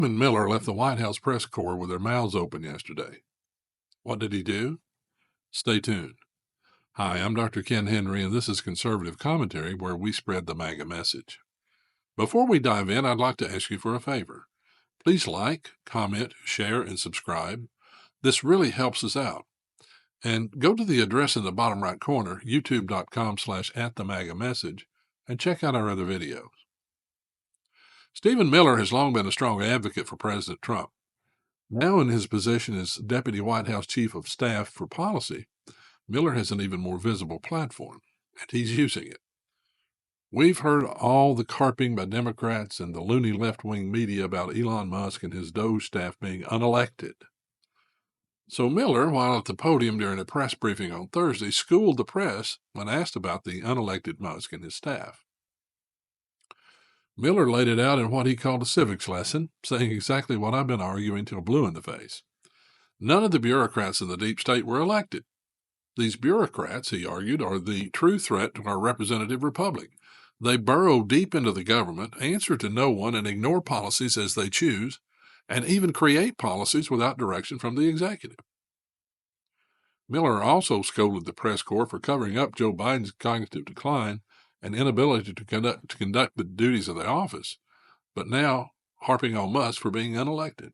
Stephen Miller left the White House press corps with their mouths open yesterday. What did he do? Stay tuned. Hi, I'm Dr. Ken Henry, and this is Conservative Commentary, where we spread the MAGA message. Before we dive in, I'd like to ask you for a favor. Please like, comment, share, and subscribe. This really helps us out. And go to the address in the bottom right corner, youtube.com/@themagamessage, and check out our other videos. Stephen Miller has long been a strong advocate for President Trump. Now in his position as Deputy White House Chief of Staff for Policy, Miller has an even more visible platform, and he's using it. We've heard all the carping by Democrats and the loony left-wing media about Elon Musk and his Doge staff being unelected. So Miller, while at the podium during a press briefing on Thursday, schooled the press when asked about the unelected Musk and his staff. Miller laid it out in what he called a civics lesson, saying exactly what I've been arguing till blue in the face. None of the bureaucrats in the deep state were elected. These bureaucrats, he argued, are the true threat to our representative republic. They burrow deep into the government, answer to no one, and ignore policies as they choose, and even create policies without direction from the executive. Miller also scolded the press corps for covering up Joe Biden's cognitive decline and inability to conduct the duties of the office, but now harping on Musk for being unelected.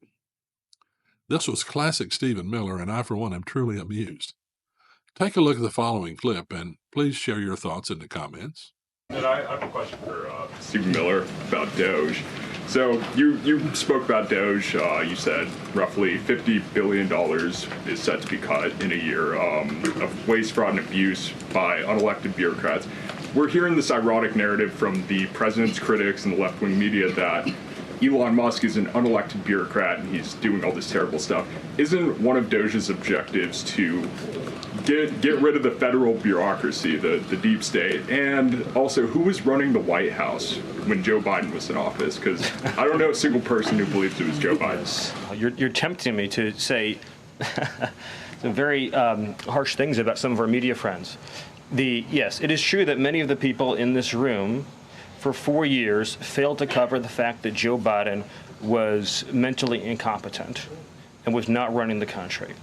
This was classic Stephen Miller, and I, for one, am truly amused. Take a look at the following clip, and please share your thoughts in the comments. And I have a question for Stephen Miller about Doge. So you spoke about Doge. You said roughly $50 billion is set to be cut in a year of waste, fraud, and abuse by unelected bureaucrats. We're hearing this ironic narrative from the president's critics and the left-wing media that Elon Musk is an unelected bureaucrat and he's doing all this terrible stuff. Isn't one of Doge's objectives to get rid of the federal bureaucracy, the deep state? And also, who was running the White House when Joe Biden was in office? Because I don't know a single person who believes it was Joe Biden. You're tempting me to say some very harsh things about some of our media friends. Yes, it is true that many of the people in this room for 4 years failed to cover the fact that Joe Biden was mentally incompetent and was not running the country.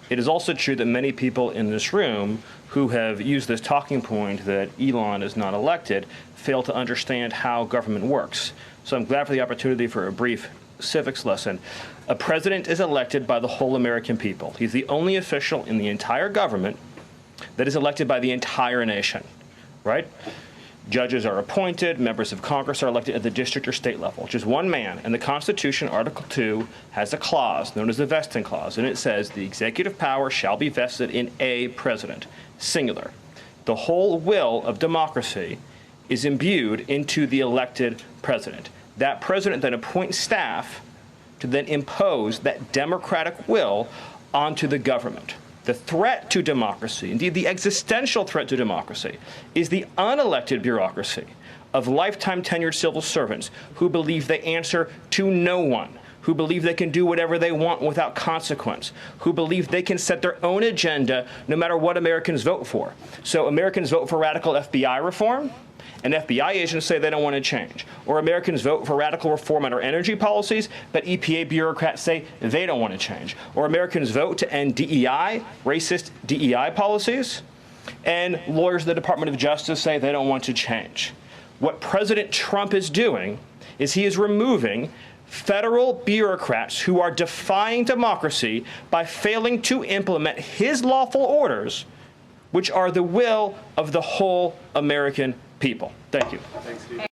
It is also true that many people in this room who have used this talking point that Elon is not elected fail to understand how government works. So I'm glad for the opportunity for a brief civics lesson. A president is elected by the whole American people. He's the only official in the entire government that is elected by the entire nation, right? Judges are appointed, members of Congress are elected at the district or state level, just one man. And the Constitution, Article 2, has a clause known as the vesting clause, and it says the executive power shall be vested in a president, singular. The whole will of democracy is imbued into the elected president. That president then appoints staff to then impose that democratic will onto the government. The threat to democracy, indeed the existential threat to democracy, is the unelected bureaucracy of lifetime tenured civil servants who believe they answer to no one, who believe they can do whatever they want without consequence, who believe they can set their own agenda no matter what Americans vote for. So Americans vote for radical FBI reform, and FBI agents say they don't want to change. Or Americans vote for radical reform on our energy policies, but EPA bureaucrats say they don't want to change. Or Americans vote to end DEI, racist DEI policies, and lawyers of the Department of Justice say they don't want to change. What President Trump is doing is he is removing federal bureaucrats who are defying democracy by failing to implement his lawful orders, which are the will of the whole American people. Thank you. Thanks, Steve.